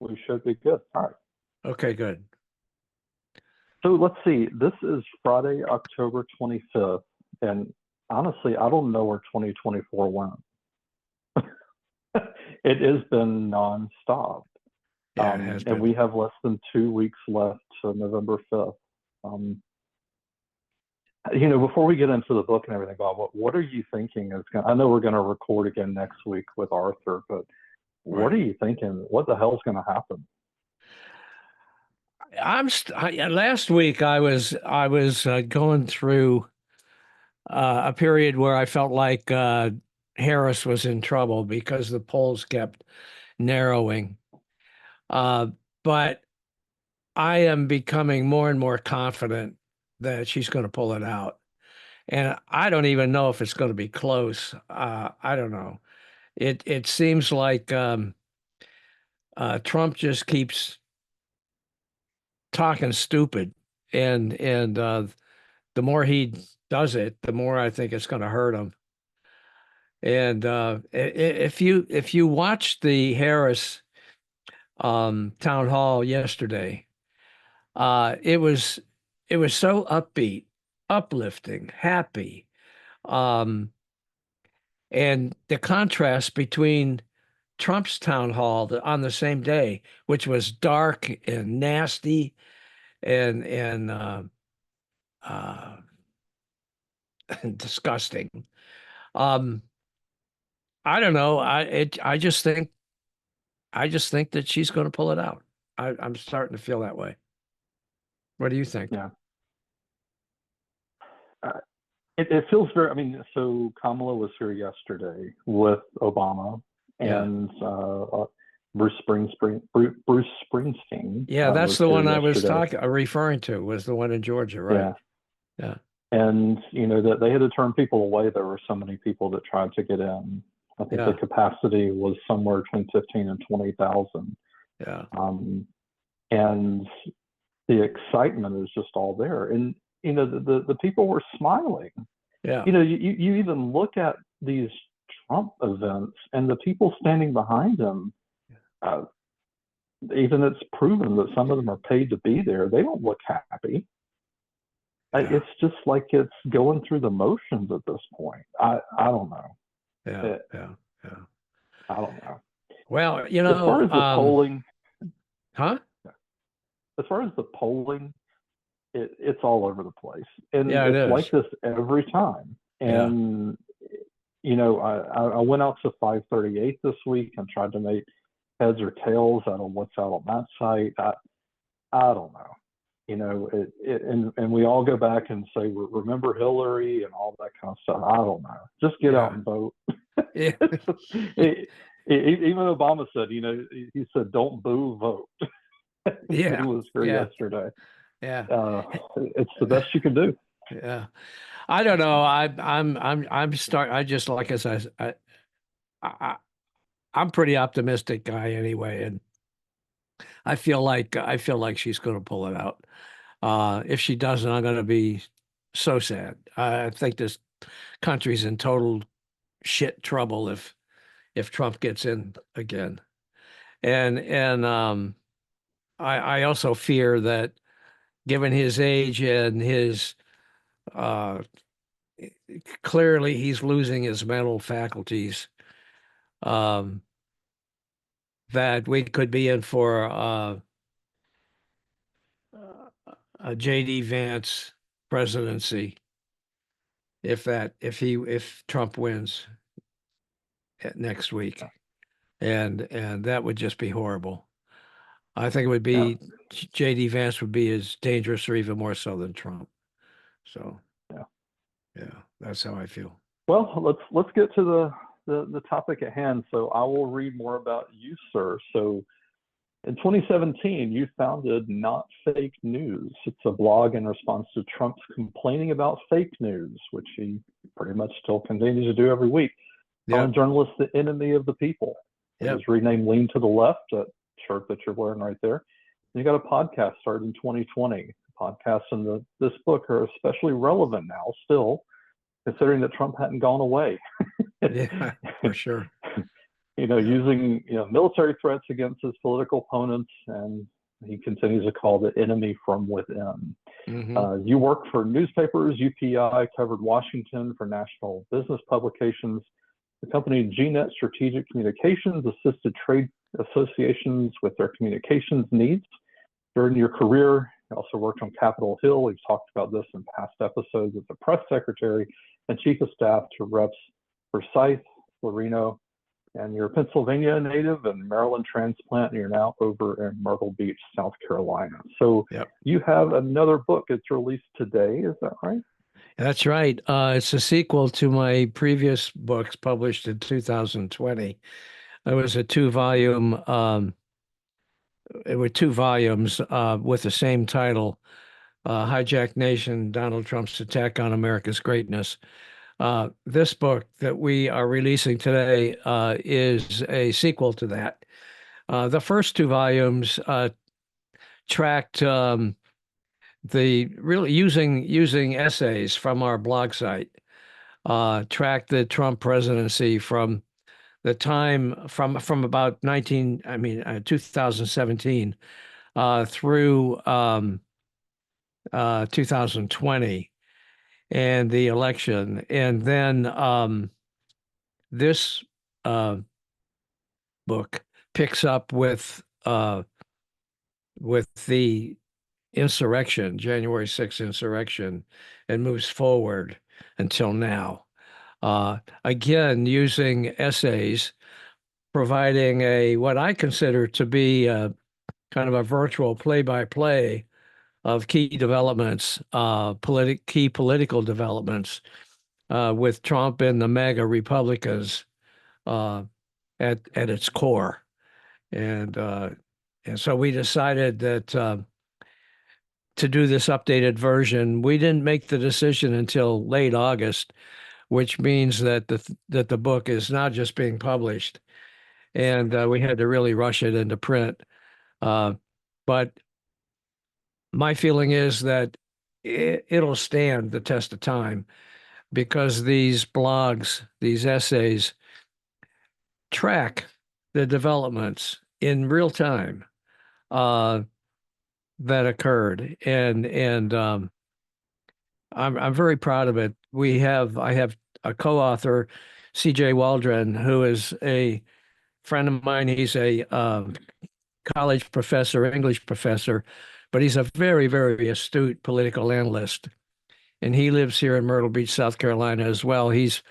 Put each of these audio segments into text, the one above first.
We should be good. All right. Okay, good. So let's see. This is Friday, October 25th. And honestly, I don't know where 2024 went. It has been nonstop. Yeah, it has And been. we have less than 2 weeks left to November 5th. Um, before we get into the book and everything, Bob, what are you thinking is going I know we're going to record again next week with Arthur, but what Right. are you thinking? What the hell's going to happen? Last week I was going through a period where I felt like Harris was in trouble because the polls kept narrowing. Uh, but I am becoming more and more confident that she's going to pull it out. And I don't even know if it's going to be close. I don't know. It seems like Trump just keeps talking stupid, and the more he does it, the more I think it's going to hurt him. And if you watch the Harris town hall yesterday, it was so upbeat, uplifting, happy, um, and the contrast between Trump's town hall on the same day, which was dark and nasty and uh, disgusting. Um, I don't know. I just think that she's going to pull it out. I'm starting to feel that way. What do you think? Yeah. Uh, it feels very, I mean, so Kamala was here yesterday with Obama Yeah. and Bruce Springsteen Yeah, that's was the here one I was yesterday. referring to was the one in Georgia, right? Yeah. Yeah. And, that they had to turn people away. There were so many people that tried to get in. I think the Yeah. capacity was somewhere between 15 and 20,000. Yeah. And the excitement is just all there. And, the people were smiling. Yeah. You even look at these Trump events and the people standing behind him, uh, even it's proven that some of them are paid to be there. They don't look happy. Yeah. It's just like it's going through the motions at this point. I don't know. Yeah. Yeah. Yeah. I don't know. Well, As far as the polling, huh? as far as the polling, it's all over the place, and Yeah, it it's like is. this every time. Yeah. And I went out to 538 this week and tried to make heads or tails out of what's out on that site. I don't know. And we all go back and say, remember Hillary and all that kind of stuff. I don't know. Just get out Yeah. and vote. Yeah. Even Obama said, he said, don't boo, vote. He Yeah. was here Yeah. yesterday. Yeah. It's the best you can do. Yeah. I don't know. I just like I said, I I'm pretty optimistic guy anyway, and I feel like she's going to pull it out. If she doesn't, I'm going to be so sad. I think this country's in total shit trouble if Trump gets in again. And I also fear that given his age and his uh, clearly he's losing his mental faculties, um, that we could be in for a JD Vance presidency if Trump wins next week, and that would just be horrible. I think it would Yeah. be JD Vance would be as dangerous or even more so than Trump. So Yeah. yeah, that's how I feel. Well, let's get to the topic at hand. So I will read more about you, sir. So in 2017, you founded Not Fake News. It's a blog in response to Trump's complaining about fake news, which he pretty much still continues to do every week. Yeah. Calling journalists the enemy of the people. It Yep. was renamed Lean to the Left, that shirt that you're wearing right there. And you got a podcast started in 2020. Podcasts in this book are especially relevant now, still, considering that Trump hadn't gone away. Yeah, for sure. using military threats against his political opponents, and he continues to call the enemy from within. You worked for newspapers. UPI covered Washington for national business publications. The company GNet Strategic Communications assisted trade associations with their communications needs. During your career, you also worked on Capitol Hill. We've talked about this in past episodes as the press secretary and chief of staff to Reps Forsyth, Florino, and you're a Pennsylvania native and Maryland transplant, and you're now over in Myrtle Beach, South Carolina. So you have another book. It's released today. Is that right? That's right. It's a sequel to my previous books published in 2020. It was a two-volume. It were two volumes with the same title, Hijacked Nation, Donald Trump's Attack on America's Greatness. This book that we are releasing today is a sequel to that. The first two volumes tracked using essays from our blog site, tracked the Trump presidency from the time from about 2017 through 2020 and the election. And then this book picks up with the insurrection, January 6th insurrection, and moves forward until now. Again, using essays, providing what I consider to be kind of a virtual play-by-play of key developments, key political developments with Trump and the MAGA Republicans at its core. And so we decided that to do this updated version. We didn't make the decision until late August, which means that the book is now just being published, and we had to really rush it into print. But my feeling is that it'll stand the test of time because these blogs, these essays, track the developments in real time that occurred, and I'm very proud of it. I have a co-author, C.J. Waldron, who is a friend of mine. He's a college professor, English professor, but he's a very, very astute political analyst, and he lives here in Myrtle Beach, South Carolina as well. He's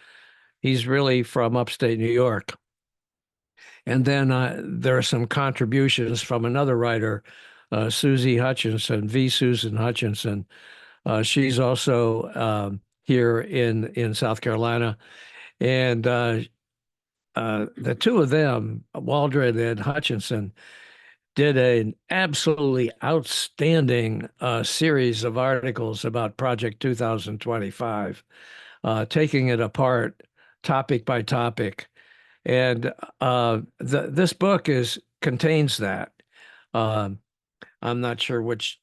really from upstate New York. And then there are some contributions from another writer, Susie Hutchinson, V. Susan Hutchinson. She's also here in South Carolina. And the two of them, Waldron and Hutchinson, did an absolutely outstanding series of articles about Project 2025, taking it apart topic by topic. And this book contains that. I'm not sure which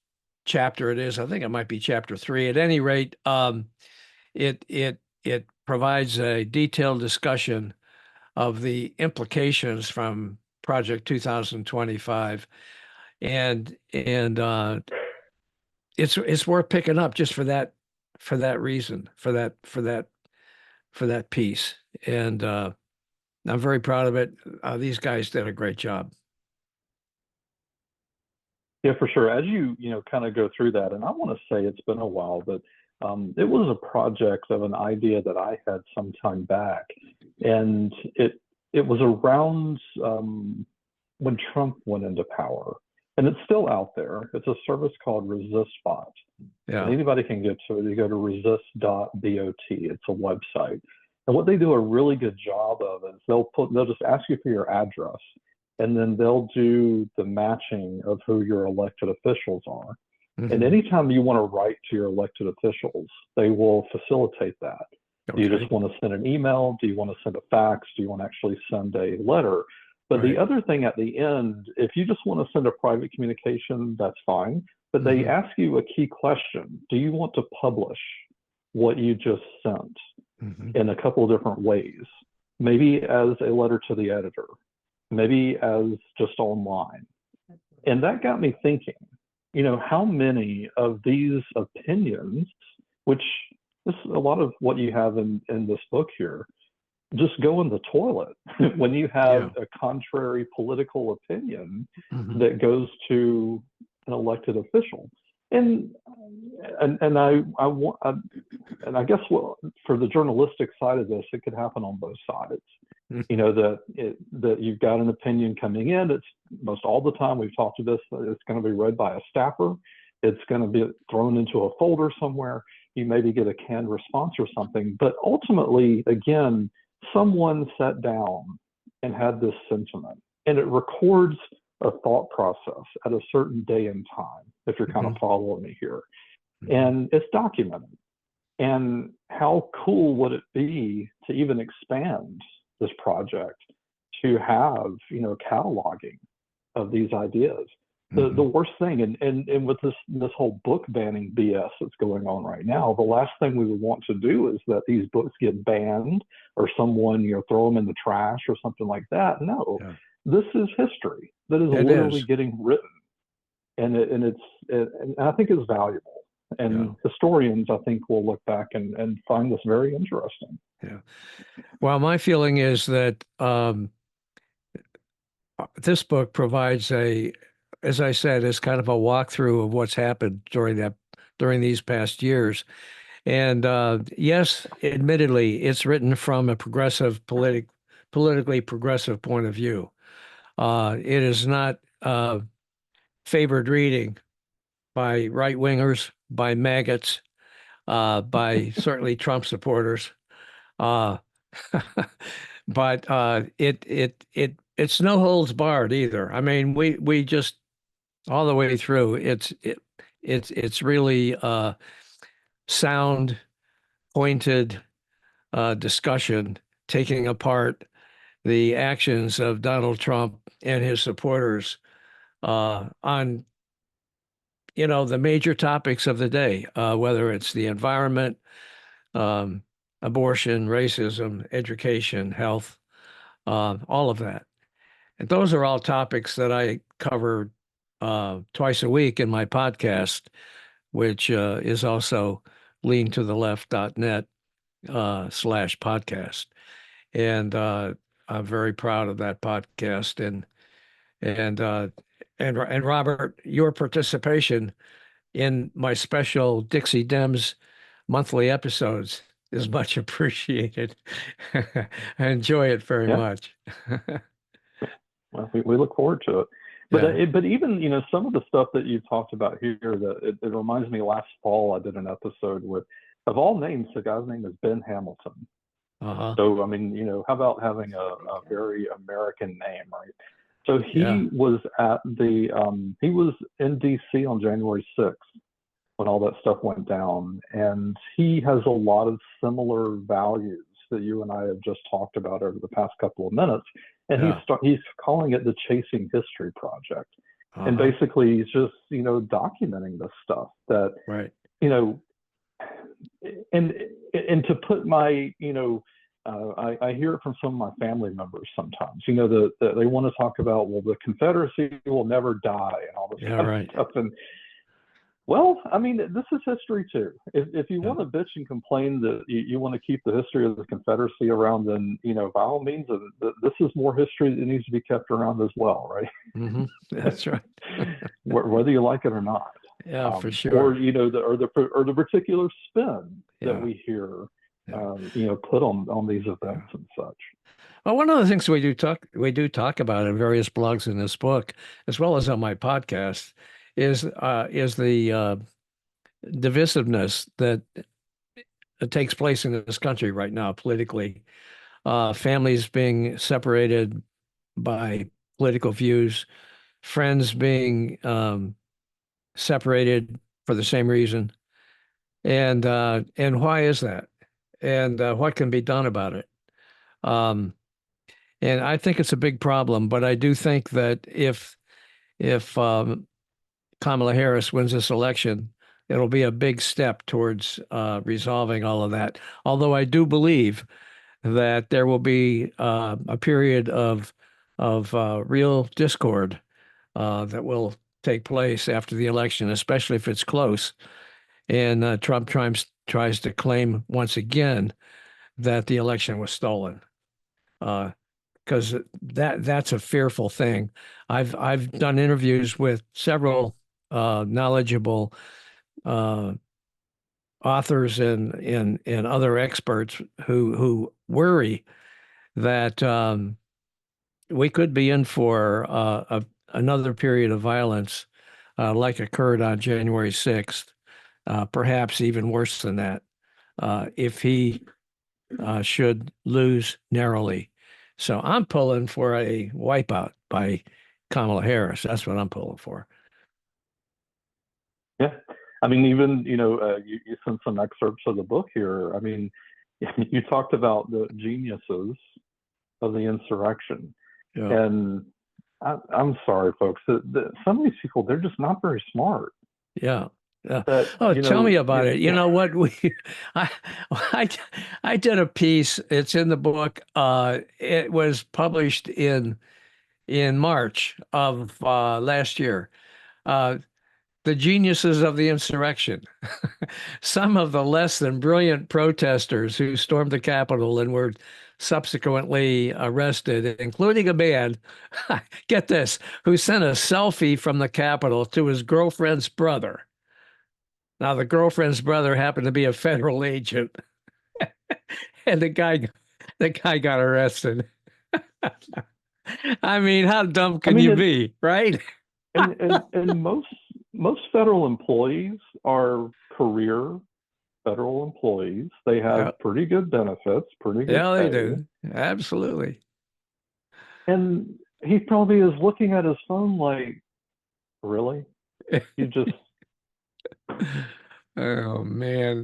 chapter it is. I think it might be chapter 3. At any rate, it provides a detailed discussion of the implications from Project 2025, and it's worth picking up just for that reason, for that piece. And I'm very proud of it. These guys did a great job. Yeah, for sure. As you kind of go through that, and I want to say it's been a while, but it was a project of an idea that I had some time back, and it was around when Trump went into power, and it's still out there. It's a service called ResistBot. Yeah. And anybody can get to it. You go to resist.bot. It's a website. And what they do a really good job of is they'll just ask you for your address, and then they'll do the matching of who your elected officials are. Mm-hmm. And anytime you want to write to your elected officials, they will facilitate that. Okay. Do you just want to send an email? Do you want to send a fax? Do you want to actually send a letter? But the other thing at the end, if you just want to send a private communication, that's fine. But they ask you a key question. Do you want to publish what you just sent in a couple of different ways? Maybe as a letter to the editor, maybe as just online. And that got me thinking, how many of these opinions, which this is a lot of what you have in this book here, just go in the toilet when you have a contrary political opinion that goes to an elected official. And I guess for the journalistic side of this, it could happen on both sides. That you've got an opinion coming in. It's most all the time, we've talked to this, it's going to be read by a staffer. It's going to be thrown into a folder somewhere. You maybe get a canned response or something. But ultimately, again, someone sat down and had this sentiment, and it records a thought process at a certain day and time, if you're kind of following me here. And it's documented. And how cool would it be to even expand this project to have, cataloging of these ideas? The worst thing, and with this whole book banning BS that's going on right now, the last thing we would want to do is that these books get banned or someone, throw them in the trash or something like that. No, this is history that is literally getting written, and I think it's valuable. And historians, I think, will look back and find this very interesting. Yeah. Well, my feeling is that this book provides as I said, is kind of a walkthrough of what's happened during these past years. And yes, admittedly, it's written from a politically progressive point of view. It is not favored reading by right-wingers, by maggots, by certainly Trump supporters. But it's no holds barred either. I mean, we just all the way through. It's really sound, pointed discussion, taking apart the actions of Donald Trump and his supporters on the major topics of the day, whether it's the environment, abortion, racism, education, health, all of that. And those are all topics that I cover twice a week in my podcast, which is also leantotheleft.net /podcast. And I'm very proud of that podcast. And Robert, your participation in my special Dixie Dems monthly episodes is much appreciated. I enjoy it very much. Well, we look forward to it. But even, some of the stuff that you talked about here, that it reminds me, last fall I did an episode with, of all names, the guy's name is Ben Hamilton. So, I mean, how about having a very American name, right? So he was at he was in DC on January 6th when all that stuff went down. And he has a lot of similar values that you and I have just talked about over the past couple of minutes. And he's calling it the Chasing History Project. And basically he's just, documenting this stuff that, and to put my, I hear it from some of my family members sometimes, that they want to talk about, well, the Confederacy will never die and all this kind of stuff. And well, I mean, this is history too. If you want to bitch and complain that you want to keep the history of the Confederacy around, then, by all means, this is more history that needs to be kept around as well, right? That's right. Whether you like it or not. Yeah, for sure. Or, the particular spin that we hear, put on these events and such. Well, one of the things we do talk about in various blogs in this book, as well as on my podcast, is the divisiveness that takes place in this country right now politically. Families being separated by political views, friends being separated for the same reason, and why is that? And what can be done about it? And I think it's a big problem, but I do think that if Kamala Harris wins this election, it'll be a big step towards resolving all of that. Although I do believe that there will be a period of of real discord that will take place after the election, especially if it's close. And Trump tries to claim once again that the election was stolen, because that's a fearful thing. I've done interviews with several knowledgeable uh, authors and other experts who worry that we could be in for another period of violence like occurred on January 6th, perhaps even worse than that, if he should lose narrowly. So I'm pulling for a wipeout by Kamala Harris. That's what I'm pulling for. Yeah. I mean, even, you sent some excerpts of the book here. I mean, you talked about the geniuses of the insurrection. Yeah. And I'm sorry, folks, some of these people, they're just not very smart. Yeah. Yeah. That, Tell me about it. You know what? I, I, I did a piece. It's in the book. It was published in March of last year. Uh, the geniuses of the insurrection. Some of the less than brilliant protesters who stormed the Capitol and were subsequently arrested, including a man, get this, who sent a selfie from the Capitol to his girlfriend's brother. Now, the girlfriend's brother happened to be a federal agent, and the guy got arrested. I mean, how dumb can you be, right? and most federal employees are career federal employees. They have pretty good benefits, pretty good Yeah, pay. they do. Absolutely. And he probably is looking at his phone like, really? You just Oh man.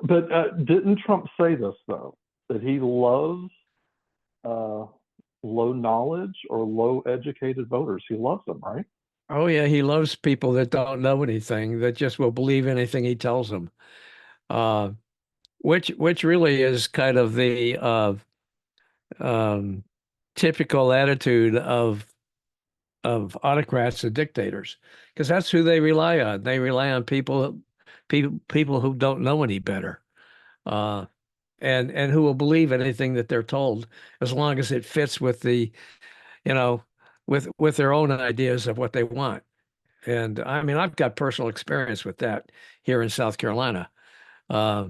But didn't Trump say this though? That he loves low knowledge or low educated voters. He loves them, right? Oh yeah, he loves people that don't know anything, that just will believe anything he tells them. Uh, which really is kind of the um, typical attitude of autocrats and dictators, because that's who they rely on. They rely on people who don't know any better, uh, and who will believe anything that they're told as long as it fits with the, you know, with their own ideas of what they want. And I mean, I've got personal experience with that here in South Carolina, uh,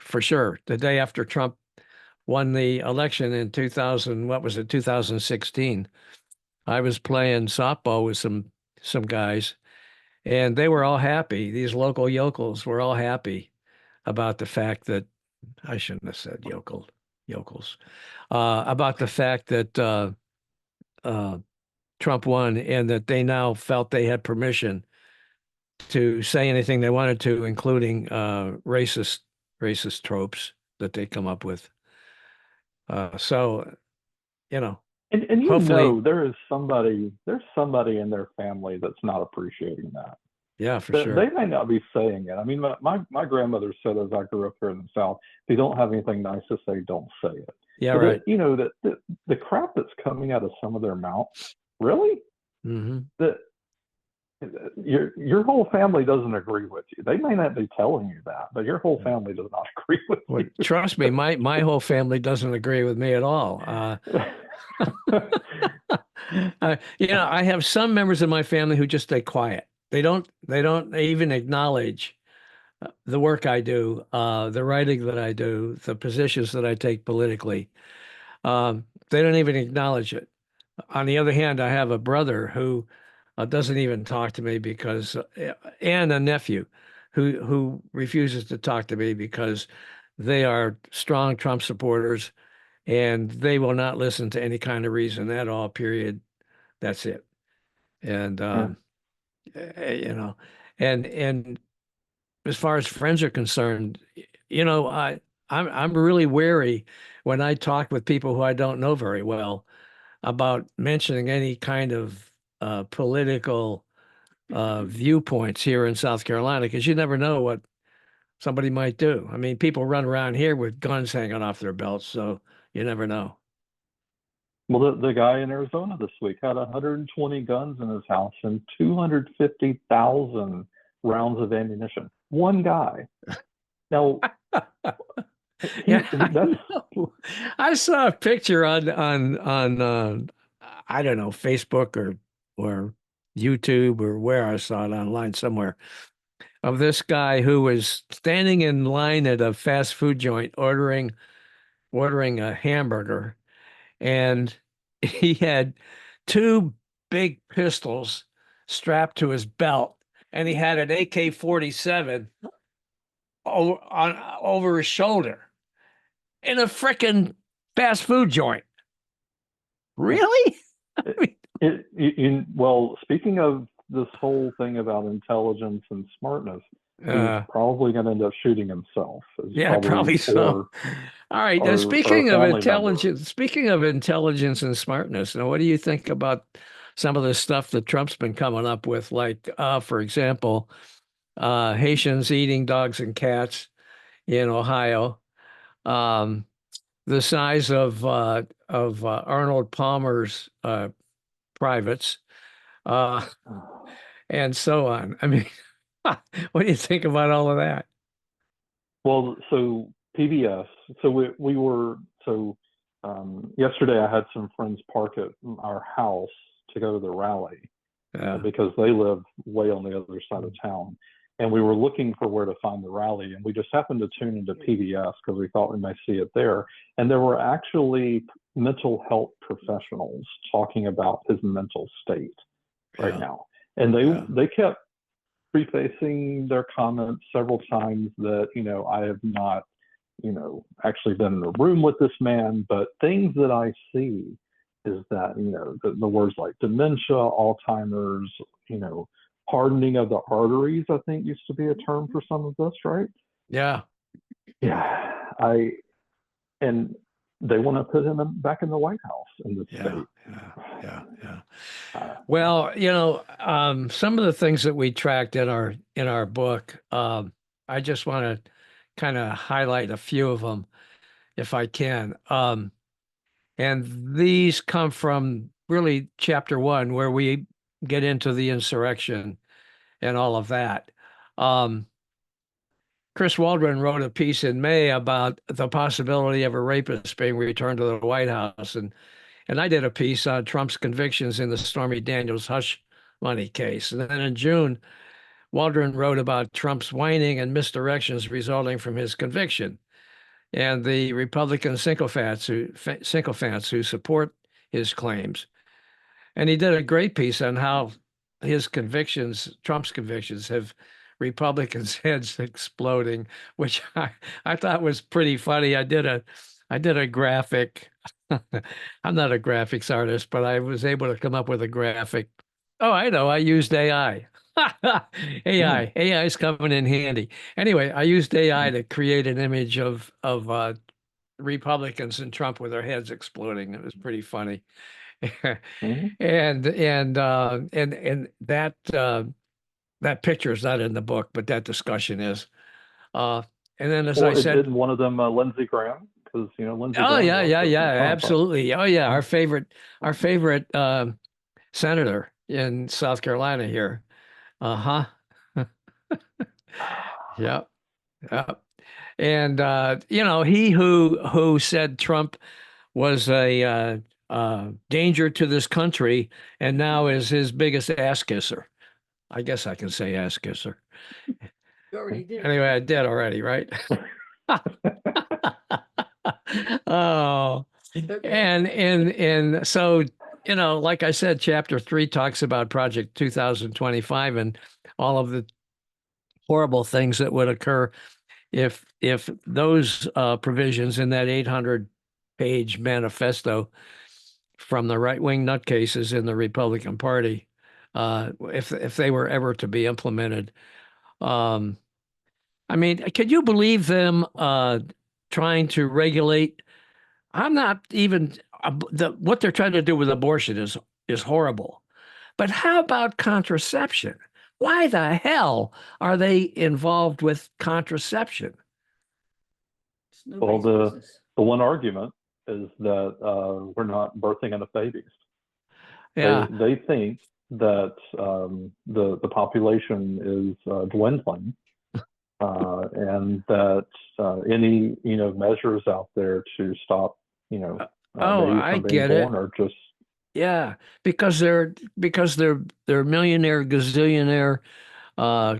for sure. The day after Trump won the election in 2000, what was it, 2016, I was playing softball with some guys, and they were all happy. These local yokels were all happy about the fact that I shouldn't have said yokels, about the fact that uh, Trump won and that they now felt they had permission to say anything they wanted to, including racist tropes that they come up with. So, you know, And hopefully, there's somebody in their family that's not appreciating that. yeah, for They sure. may not be saying it. I mean, my grandmother said, as I grew up here in the South, if you don't have anything nice to say, don't say it. Yeah, But right. that the crap that's coming out of some of their mouths, really, Mm-hmm. that your whole family doesn't agree with you. They may not be telling you that, but your whole family does not agree with Well, you. trust me, my whole family doesn't agree with me at all. I have some members of my family who just stay quiet. They don't even acknowledge the work I do, the writing that I do, the positions that I take politically. They don't even acknowledge it. On the other hand, I have a brother who doesn't even talk to me because, and a nephew who refuses to talk to me because they are strong Trump supporters and they will not listen to any kind of reason at all, period. That's it. And Yeah. you know, and as far as friends are concerned, I'm really wary when I talk with people who I don't know very well about mentioning any kind of political viewpoints here in South Carolina, because you never know what somebody might do. I mean, people run around here with guns hanging off their belts, so you never know. Well, the guy in Arizona this week had 120 guns in his house and 250,000 rounds of ammunition. One guy. Now, Yeah, that's I saw a picture on I don't know, Facebook or YouTube or where I saw it online somewhere of this guy who was standing in line at a fast food joint ordering a hamburger, and he had two big pistols strapped to his belt, and he had an AK-47 over his shoulder in a frickin' fast food joint. Really? well, speaking of this whole thing about intelligence and smartness, he's probably going to end up shooting himself. Yeah, probably so. All right. Now, speaking of intelligence and smartness, now what do you think about some of the stuff that Trump's been coming up with? Like, for example, Haitians eating dogs and cats in Ohio. The size of Arnold Palmer's privates, and so on. I mean, what do you think about all of that? Well, so PBS. So we were yesterday. I had some friends park at our house to go to the rally because they live way on the other side of town. And we were looking for where to find the rally, and we just happened to tune into PBS because we thought we might see it there. And there were actually mental health professionals talking about his mental state right now. And they kept prefacing their comments several times that, I have not, actually been in a room with this man, but things that I see is that, the words like dementia, Alzheimer's, hardening of the arteries, I think used to be a term for some of this, right? Yeah. Yeah. And they want to put him back in the White House in this state. Yeah. Well, some of the things that we tracked in our book, I just want to kind of highlight a few of them if I can. And these come from really chapter 1, where we get into the insurrection and all of that. Chris Waldron wrote a piece in May about the possibility of a rapist being returned to the White House. And I did a piece on Trump's convictions in the Stormy Daniels hush money case. And then in June, Waldron wrote about Trump's whining and misdirections resulting from his conviction and the Republican sycophants who support his claims. And he did a great piece on how Trump's convictions, have Republicans' heads exploding, which I thought was pretty funny. I did a graphic. I'm not a graphics artist, but I was able to come up with a graphic. Oh, I know. I used AI. AI is coming in handy. Anyway, I used AI to create an image of Republicans and Trump with their heads exploding. It was pretty funny. And that picture is not in the book, but that discussion is. And then, as I said, didn't one of them Lindsey Graham, because Lindsey. Oh Graham yeah, absolutely. Oh yeah, our favorite senator in South Carolina here. Yeah. And he who said Trump was a danger to this country and now is his biggest ass kisser. I guess I can say ass kisser. You already did. Anyway, I did already, right? Oh, and so, like I said, chapter 3 talks about Project 2025 and all of the horrible things that would occur if those provisions in that 800-page manifesto from the right-wing nutcases in the Republican Party, if they were ever to be implemented. I mean, could you believe them trying to regulate? I'm not even what they're trying to do with abortion is horrible. But how about contraception? Why the hell are they involved with contraception? Well, the one argument is that we're not birthing enough babies. Yeah. They think that the population is dwindling, and that any measures out there to stop Oh, babies I from being get it. born are just Yeah, because they're millionaire, gazillionaire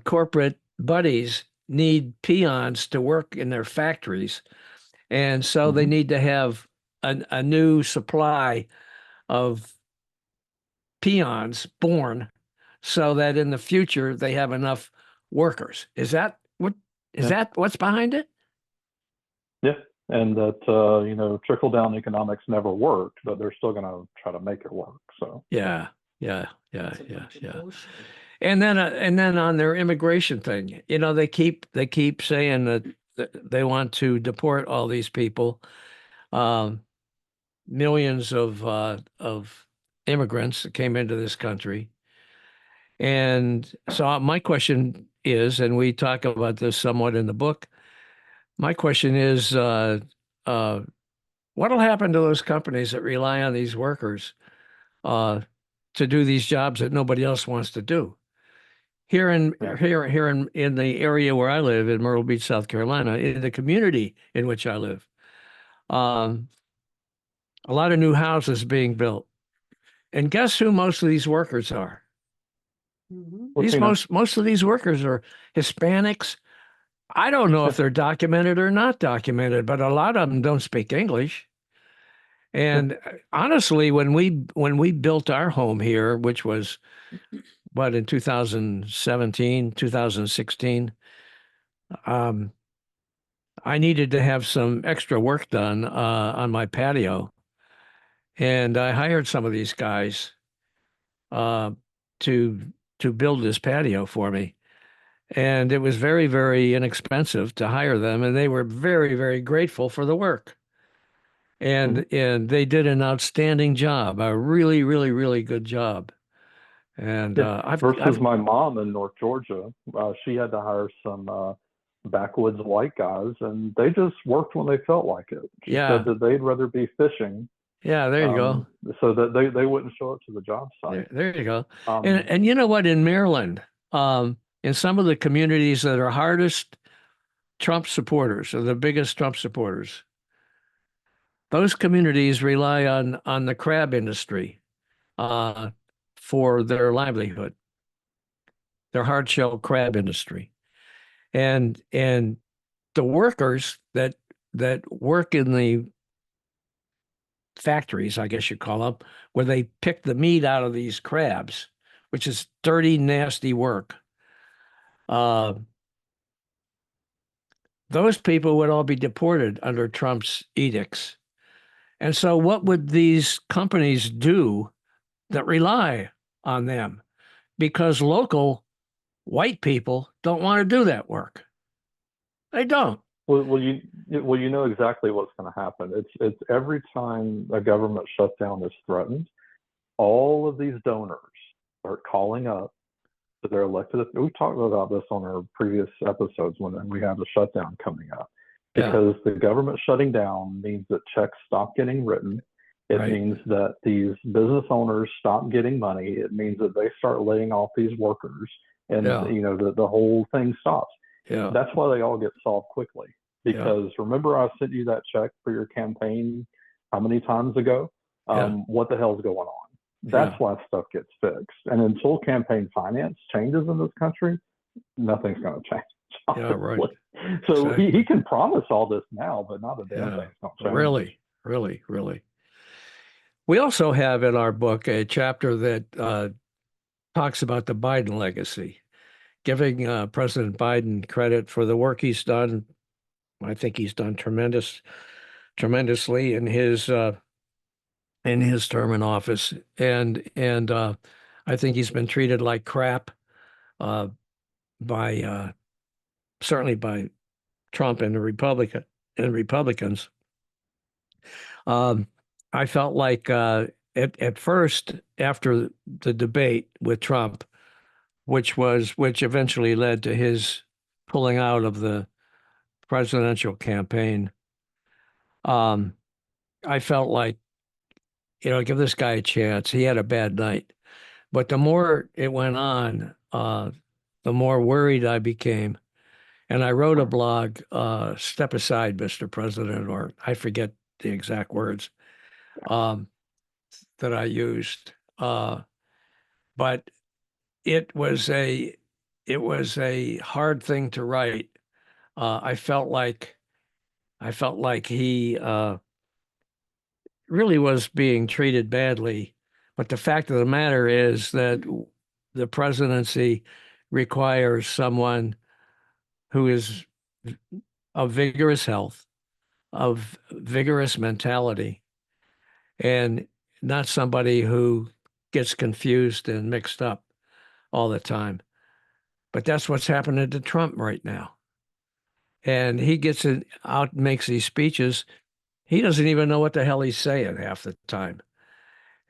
corporate buddies need peons to work in their factories. And so they mhm. need to have a new supply of peons born so that in the future they have enough workers. Is Yeah, that what's behind it? yeah, and that trickle down economics never worked, but they're still going to try to make it work. So Yeah, yeah, yeah, It's a yeah, bunch of yeah. bullshit. And then on their immigration thing, they keep saying that they want to deport all these people, um, millions of immigrants that came into this country. And so my question is, and we talk about this somewhat in the book, my question is, uh, what'll happen to those companies that rely on these workers uh, to do these jobs that nobody else wants to do? Here in yeah, in the area where I live in Myrtle Beach, South Carolina, in the community in which I live, um, a lot of new houses being built. And guess who most of these workers are? Mhm. These Latino. most of these workers are Hispanics. I don't know if Yeah, they're documented or not documented, but a lot of them don't speak English. yeah. And honestly, when we built our home here, which was what in 2017, 2016, um, I needed to have some extra work done on my patio, and I hired some of these guys uh, to build this patio for me. And it was very, very inexpensive to hire them, and they were very, very grateful for the work. Mhm. And they did an outstanding job, a really, really, really good job. And Yeah. Versus I've my mom in North Georgia, she had to hire some backwoods white guys, and they just worked when they felt like it. She said yeah, that they'd rather be fishing, yeah, there you go. so that they wouldn't show up to the job site. There you go. Um, And you know what? In Maryland, in some of the communities that are hardest Trump supporters, or the biggest Trump supporters, those communities rely on the crab industry uh, for their livelihood, their hard shell crab industry, and the workers that work in the factories, I guess you call them, where they pick the meat out of these crabs, which is dirty, nasty work. Uh, those people would all be deported under Trump's edicts. And so, what would these companies do that rely on them? Because local white people don't want to do that work. They don't. you know exactly what's going to happen. It's every time a government shutdown is threatened, all of these donors start calling up to their elected. We've talked about this on our previous episodes when we had a shutdown coming up, Yeah, because the government shutting down means that checks stop getting written. It right. means that these business owners stop getting money. It means that they start laying off these workers, and Yeah, the whole thing stops. yeah, That's why they all get solved quickly. yeah, Because remember, I sent you that check for your campaign how many times ago? yeah, What the hell's going on? That's yeah, why stuff gets fixed. And until campaign finance changes in this country, nothing's going to change. yeah, right. Honestly. So he Exactly. can promise all this now, but not a damn Yeah, thing's going to change. really, really, really. We also have in our book a chapter that talks about the Biden legacy, giving President Biden credit for the work he's done. I think he's done tremendously in his term in office, and I think he's been treated like crap uh, by certainly by Trump and the Republicans. Um, I felt like at first after the debate with Trump, which eventually led to his pulling out of the presidential campaign. Um, I felt like, give this guy a chance. He had a bad night. But the more it went on, the more worried I became. And I wrote a blog, Step Aside, Mr. President, or I forget the exact words um, that I used. But it was a hard thing to write. I felt like he really was being treated badly. But the fact of the matter is that the presidency requires someone who is of vigorous health, of vigorous mentality, and not somebody who gets confused and mixed up all the time. But that's what's happening to Trump right now. And he gets it out, makes these speeches. He doesn't even know what the hell he's saying half the time.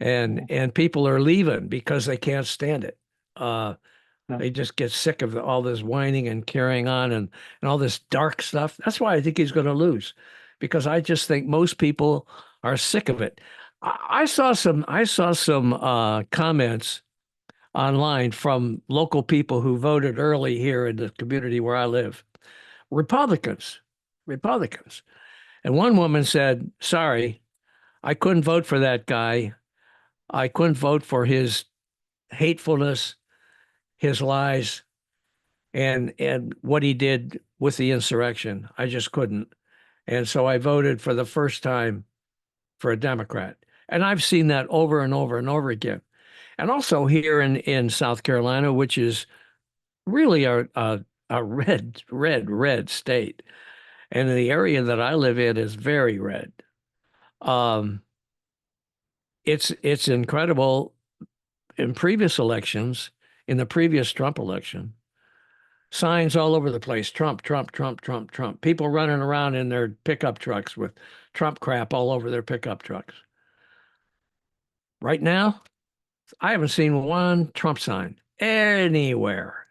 And people are leaving because they can't stand it. They just get sick of all this whining and carrying on and all this dark stuff. That's why I think he's going to lose, because I just think most people are sick of it. I saw some comments online from local people who voted early here in the community where I live, Republicans, Republicans. And one woman said, "Sorry, I couldn't vote for that guy. I couldn't vote for his hatefulness, his lies, and what he did with the insurrection. I just couldn't. And so I voted for the first time for a Democrat." And I've seen that over and over and over again. And also here in South Carolina, which is really a red state. And the area that I live in is very red. Um, it's incredible. In previous elections, in the previous Trump election, signs all over the place: Trump, Trump, Trump, Trump, Trump. People running around in their pickup trucks with Trump crap all over their pickup trucks. Right now, I haven't seen one Trump sign anywhere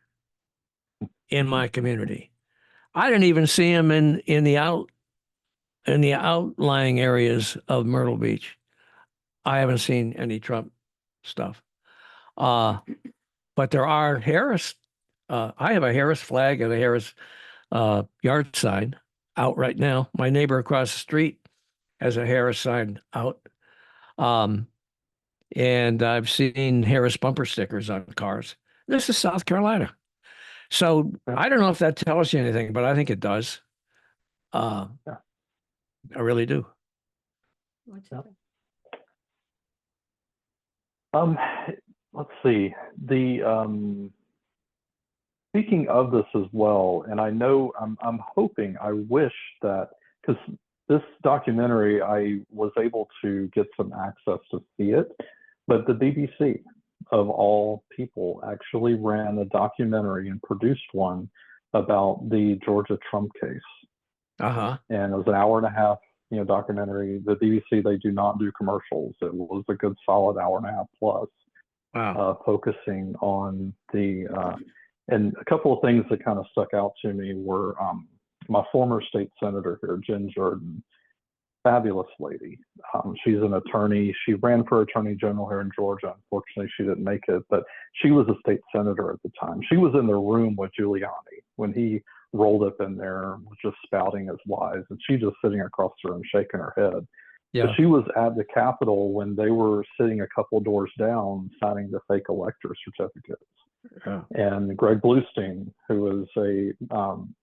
in my community. I didn't even see him in the outlying areas of Myrtle Beach. I haven't seen any Trump stuff. But there are Harris. I have a Harris flag and a Harris yard sign out right now. My neighbor across the street has a Harris sign out. And I've seen Harris bumper stickers on cars. This is South Carolina. So I don't know if that tells you anything, but I think it does. I really do. Let's see. Speaking of this as well, and I know I'm hoping, I wish that, because this documentary, I was able to get some access to see it, but the BBC, of all people, actually ran a documentary and produced one about the Georgia Trump case. Uh-huh. And it was an hour and a half, documentary. The BBC, they do not do commercials. It was a good solid hour and a half plus. Wow. Focusing on and a couple of things that kind of stuck out to me were my former state senator here, Jen Jordan, fabulous lady. She's an attorney. She ran for attorney general here in Georgia. Unfortunately, she didn't make it, but she was a state senator at the time. She was in the room with Giuliani when he rolled up in there, was just spouting his lies, and she just sitting across the room shaking her head. Yeah. But she was at the Capitol when they were sitting a couple doors down signing the fake elector certificates. Yeah. And Greg Bluestein, who is a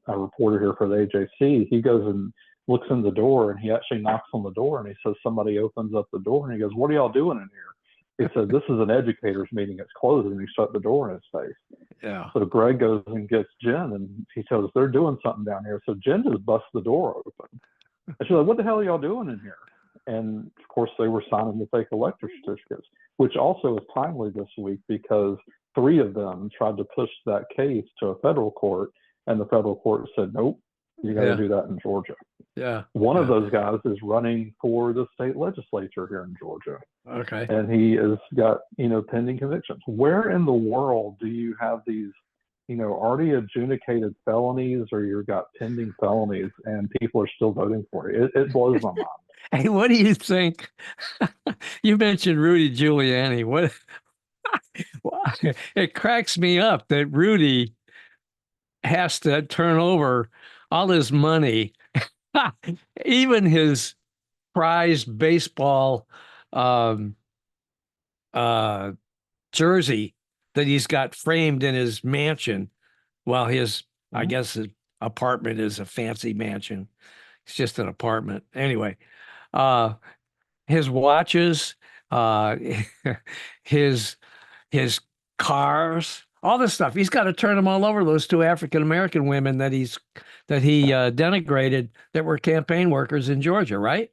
reporter here for the AJC, he goes and looks in the door, and he actually knocks on the door, and he says, somebody opens up the door, and he goes, "What are y'all doing in here?" He said, "This is an educators meeting. It's closed," and he shut the door in his face. Yeah. So Greg goes and gets Jen, and he says, "They're doing something down here." So Jen just busts the door open. And she's like, "What the hell are y'all doing in here?" And of course, they were signing the fake elector certificates, which also is timely this week because 3 of them tried to push that case to a federal court, and the federal court said, "Nope, you got to do that in Georgia." Yeah. One of those guys is running for the state legislature here in Georgia. Okay. And he has got, pending convictions. Where in the world do you have these, already adjudicated felonies, or you've got pending felonies and people are still voting for it? It blows my mind. Hey, what do you think? You mentioned Rudy Giuliani. What? It cracks me up that Rudy has to turn over all his money, even his prized baseball um, uh, jersey that he's got framed in his mansion. Well, I Mhm. guess his apartment is a fancy mansion. It's just an apartment. Anyway, uh, his watches, uh, his his cars, all this stuff. He's got to turn them all over those two African American women that he denigrated that were campaign workers in Georgia, right?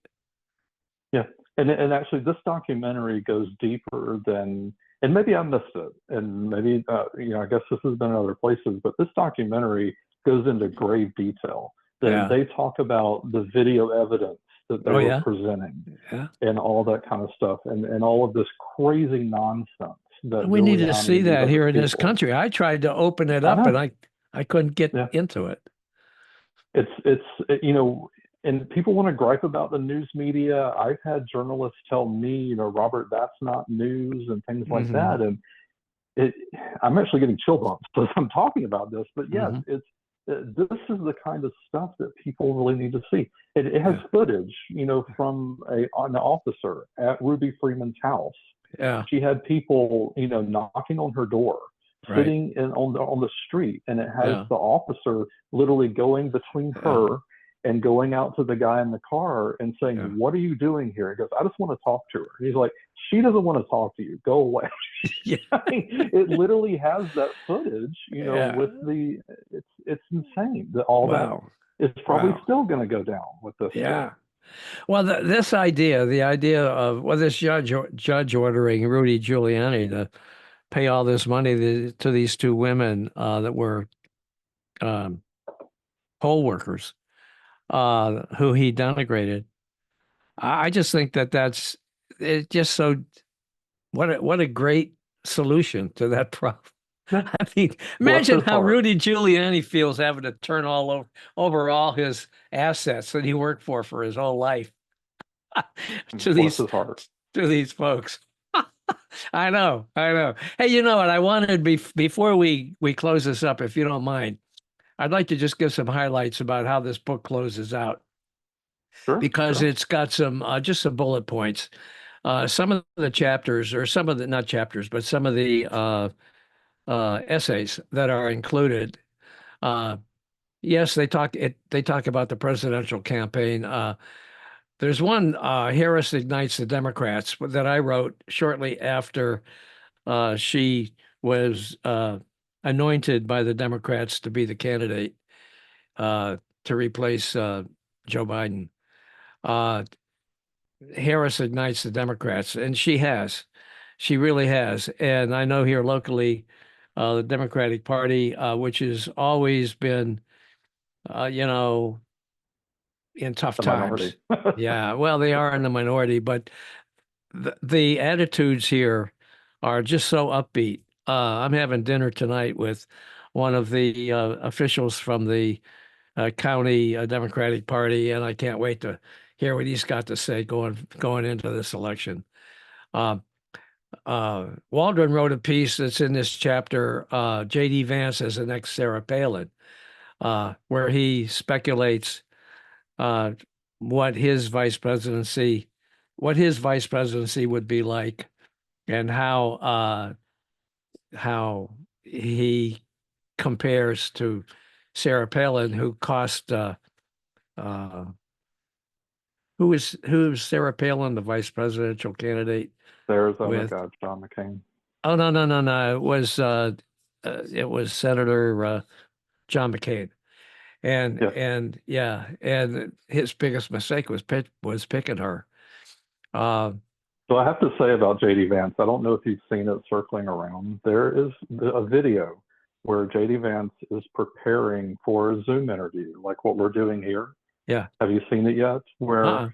Yeah, and actually, this documentary goes deeper than, and maybe I missed it, and maybe I guess this has been in other places, but this documentary goes into grave detail. Yeah. They talk about the video evidence that they Oh were yeah. presenting Yeah. and all that kind of stuff, and all of this crazy nonsense that We need to Giuliani see and these that other here in this people. country. I tried to open it I up and know. I couldn't get Yeah. into it. And people want to gripe about the news media. I've had journalists tell me, Robert, that's not news and things like Hmm. that. And I'm actually getting chill bumps as I'm talking about this. But yes, Hmm. this is the kind of stuff that people really need to see. It has Yeah. footage, from an officer at Ruby Freeman's house. Yeah. She had people, knocking on her door, Right. sitting on the street, and it has Yeah. the officer literally going between Yeah. her and going out to the guy in the car and saying, Yeah. "What are you doing here?" He goes, "I just want to talk to her." He's like, "She doesn't want to talk to you. Go away." Yeah. I mean, it literally has that footage, Yeah. with it's insane that all Wow. that is probably Wow. still going to go down with this Yeah. stuff. Well, the idea of this judge ordering Rudy Giuliani to pay all this money to these two women that were um, poll workers who he denigrated. I just think that's it. Just so what a great solution to that problem. Yeah. I mean, Bless imagine his how heart. Rudy Giuliani feels having to turn over all his assets that he worked for his whole life to Bless these his heart. folks. I know, I know. Hey, you know what? I wanted before we close this up, if you don't mind, I'd like to just give some highlights about how this book closes out Sure, because sure. it's got some just some bullet points. Some of the chapters, or some of the not chapters, but some of the essays that are included. Uh, yes, they talk about the presidential campaign. There's one, Harris Ignites the Democrats, that I wrote shortly after she was anointed by the Democrats to be the candidate to replace Joe Biden. Uh, Harris ignites the Democrats, and she has. She really has. And I know here locally, the Democratic Party, which has always been, you know, in tough The minority. times. Yeah, well, they are in the minority, but the attitudes here are just so upbeat. I'm having dinner tonight with one of the officials from the county Democratic Party, and I can't wait to hear what he's got to say going into this election. Uh, Waldron wrote a piece that's in this chapter, J.D. Vance as the next Sarah Palin, where he speculates uh, what his vice presidency, would be like, and how he compares to Sarah Palin, who cost uh, who is Sarah Palin, the vice presidential candidate The Arizona with? guy, John McCain. Oh no, no, no, no! It was Senator John McCain, Yes. and yeah, and his biggest mistake was picking her. Uh, So I have to say about JD Vance, I don't know if you've seen it circling around. There is a video where JD Vance is preparing for a Zoom interview, like what we're doing here. yeah, Have you seen it yet? Where uh-uh,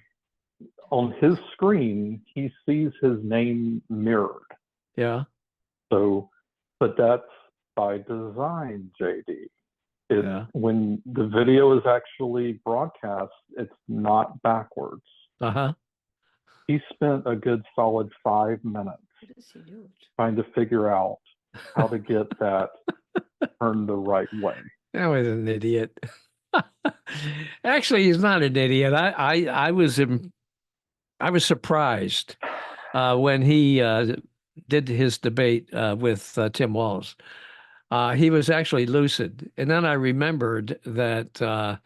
on his screen, he sees his name mirrored. yeah, So, but that's by design, JD. yeah. When the video is actually broadcast, it's not backwards. Uh-huh. He spent a good solid 5 minutes What does he do? trying to figure out how to get that turned the right way. That was an idiot. Actually, he's not an idiot. I was surprised when he did his debate with Tim Walz. He was actually lucid, and then I remembered that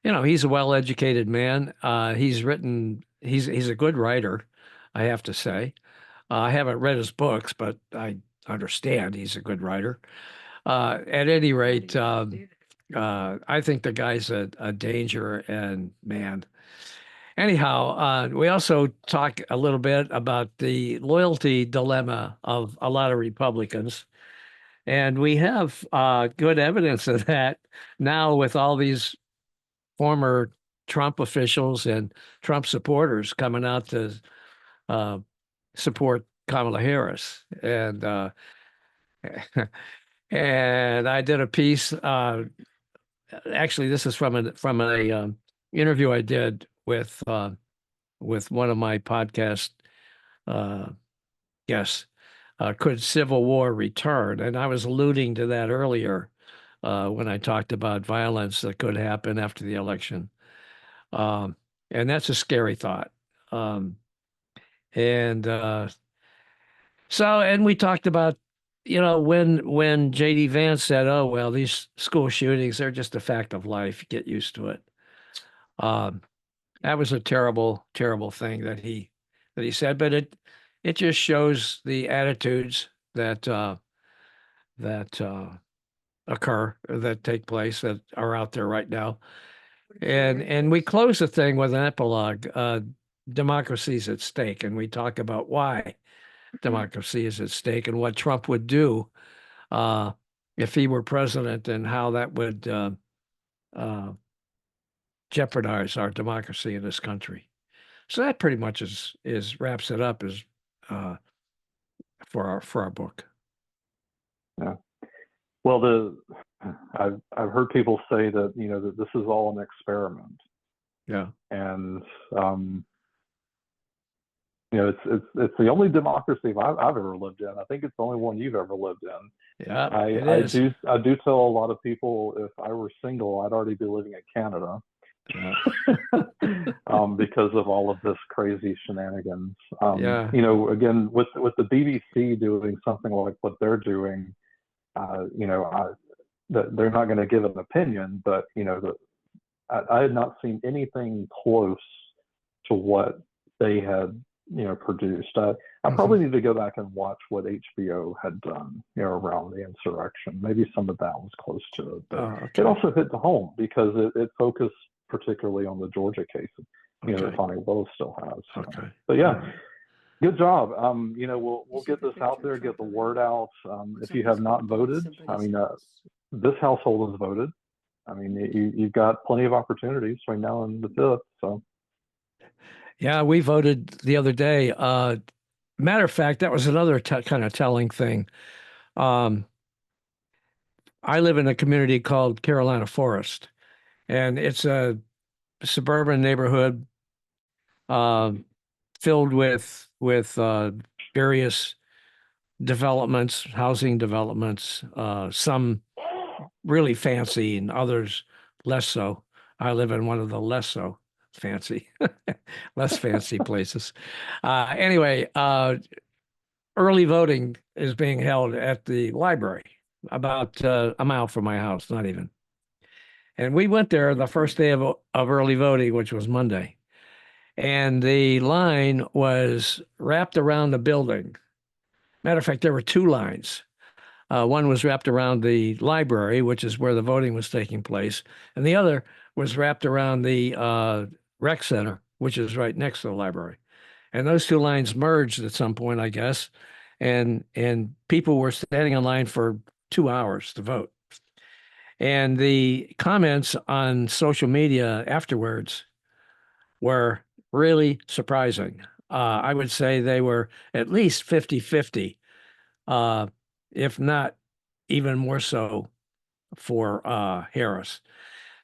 he's a well-educated man. He's written. He's a good writer, I have to say. I haven't read his books, but I understand he's a good writer. At any rate, I think the guy's a danger, and man. Anyhow, we also talk a little bit about the loyalty dilemma of a lot of Republicans. And we have good evidence of that now with all these former Trump officials and Trump supporters coming out to support Kamala Harris. And and I did a piece. Actually, this is from a interview I did with one of my podcast guests. Could civil war return? And I was alluding to that earlier when I talked about violence that could happen after the election. And that's a scary thought. And we talked about, when J.D. Vance said, oh, well, these school shootings, they're just a fact of life. Get used to it. That was a terrible, terrible thing that he said, but it just shows the attitudes that occur, that take place, that are out there right now. And we close the thing with an epilogue. Democracy is at stake, and we talk about why democracy is at stake and what Trump would do if he were president, and how that would jeopardize our democracy in this country. So that pretty much is wraps it up as for our book. Yeah. Well, I've heard people say that that this is all an experiment. Yeah. And it's the only democracy I've ever lived in. I think it's the only one you've ever lived in. Yeah. I do tell a lot of people, if I were single, I'd already be living in Canada. Yeah. Because of all of this crazy shenanigans. Yeah. Again, with the BBC doing something like what they're doing, they're not going to give an opinion, but I had not seen anything close to what they had produced. I probably need to go back and watch what HBO had done around the insurrection. Maybe some of that was close to it, but it also hit the home because it focused particularly on the Georgia case, that Fani Willis still has. Okay. But yeah, good job. We'll get this out there, get the word out. If you have not voted, this household has voted. You've got plenty of opportunities between now and the 5th. So. Yeah, we voted the other day. Matter of fact, that was another kind of telling thing. I live in a community called Carolina Forest, and it's a suburban neighborhood filled with various developments, housing developments, some really fancy and others less so. I live in one of the less so fancy, less fancy places. Anyway, early voting is being held at the library about a mile from my house, not even. And we went there the first day of early voting, which was Monday. And the line was wrapped around the building. Matter of fact, there were two lines. One was wrapped around the library, which is where the voting was taking place. And the other was wrapped around the rec center, which is right next to the library. And those two lines merged at some point, I guess. And people were standing in line for 2 hours to vote. And the comments on social media afterwards were really surprising. I would say they were at least 50-50, if not even more so for Harris.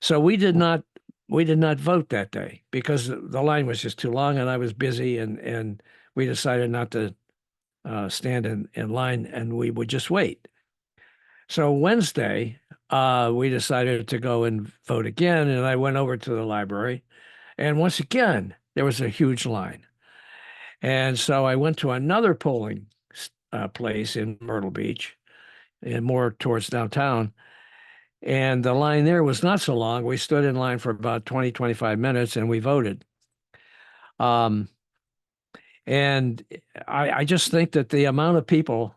So we did not we did not vote that day because the line was just too long and I was busy, and we decided not to stand in line, and we would just wait. So Wednesday, we decided to go and vote again, and I went over to the library, and once again, there was a huge line. And so I went to another polling place in Myrtle Beach, and more towards downtown. And the line there was not so long. We stood in line for about 20, 25 minutes, and we voted. Um, and I just think that the amount of people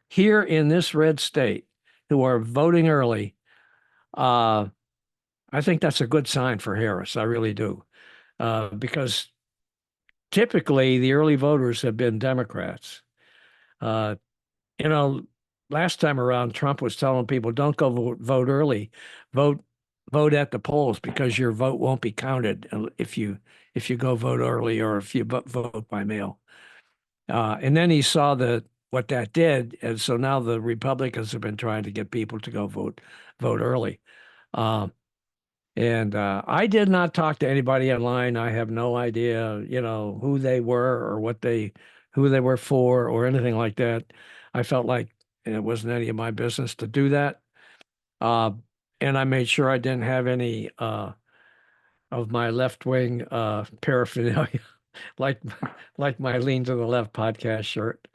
here in this red state who are voting early, I think that's a good sign for Harris. I really do. Because typically the early voters have been Democrats. Uh, you know, last time around, Trump was telling people, don't go vote early, vote at the polls because your vote won't be counted if you go vote early or if you vote by mail. And then he saw what that did, and so now the Republicans have been trying to get people to go vote early. And I did not talk to anybody online. I have no idea, who they were or who they were for or anything like that. I felt like it wasn't any of my business to do that. And I made sure I didn't have any of my left-wing paraphernalia, like my Lean to the Left podcast shirt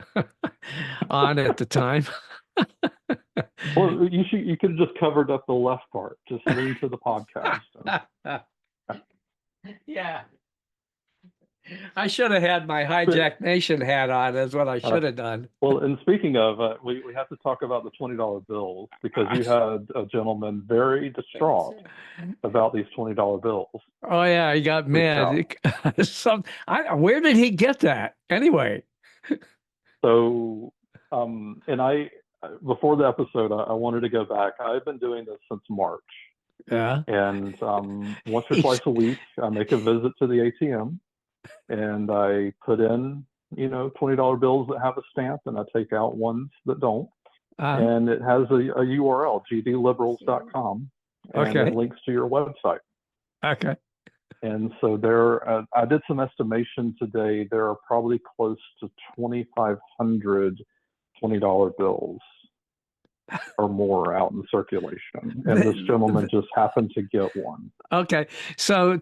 on at the time. Well, you could have just covered up the left part, just lean to the podcast. Yeah. I should have had my Hijacked Nation hat on. That's what I should have done. Well, and speaking of, we have to talk about the $20 bills because you had a gentleman very distraught about these $20 bills. Oh yeah, he got mad. Where did he get that anyway? So, and before the episode, I wanted to go back. I've been doing this since March. Yeah. And once or twice a week, I make a visit to the ATM. And I put in, $20 bills that have a stamp, and I take out ones that don't. And it has a URL, gdliberals.com, and it links to your website. Okay. And so I did some estimation today. There are probably close to 2,500 $20 bills or more out in circulation. And this gentleman just happened to get one. Okay. So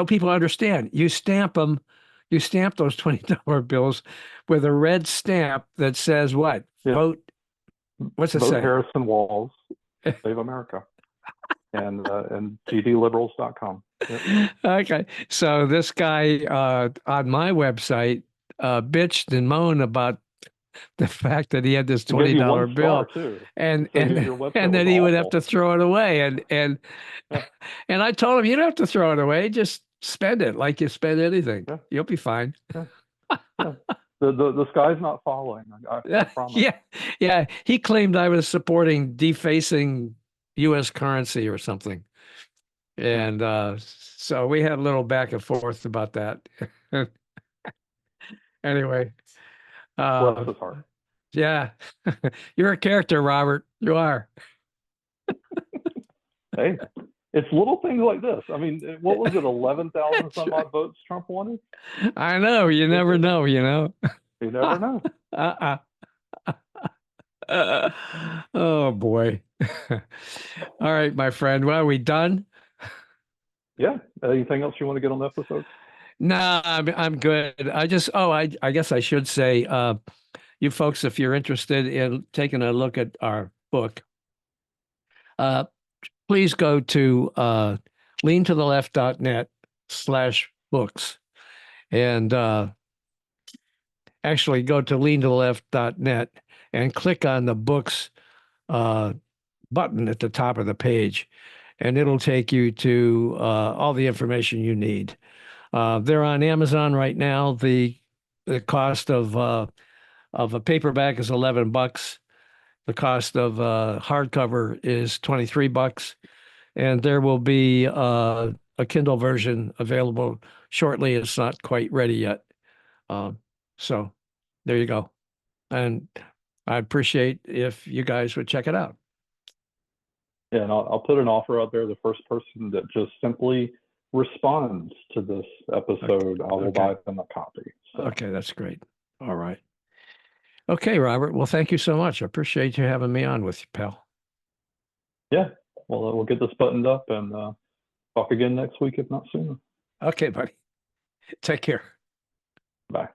people understand, you stamp those $20 bills with a red stamp that says what? Yeah. Vote. What's it Vote say? Harrison Walls, Save America, and gdliberals.com. Yep. Okay. So this guy on my website bitched and moaned about the fact that he had this $20 bill, and then he would have to throw it away, and I told him, you don't have to throw it away, just spend it like you spend anything. Yeah. You'll be fine. Yeah. Yeah. The sky's not falling. I promise. Yeah. He claimed I was supporting defacing U.S. currency or something, and so we had a little back and forth about that. Anyway. Bless his heart. Yeah. You're a character, Robert. You are. Hey, it's little things like this. I mean, what was it, 11,000 some odd votes Trump wanted? I know. You never know, You never know. Oh, boy. All right, my friend. Well, are we done? Yeah. Anything else you want to get on the episode? No, I'm good. I guess I should say, you folks, if you're interested in taking a look at our book, please go to leantotheleft.net/books, and actually go to leantotheleft.net and click on the books button at the top of the page, and it'll take you to all the information you need. They're on Amazon right now. The cost of a paperback is $11. The cost of hardcover is $23, and there will be a Kindle version available shortly. It's not quite ready yet. So there you go. And I appreciate if you guys would check it out. Yeah, and I'll put an offer out there. The first person that just simply responds to this episode, I will Okay. buy them a copy. So, Okay, that's great. All right. Okay, Robert. Well, thank you so much. I appreciate you having me on with you, pal. yeah, well, we'll get this buttoned up and talk again next week, if not sooner. Okay, buddy. Take care. Bye.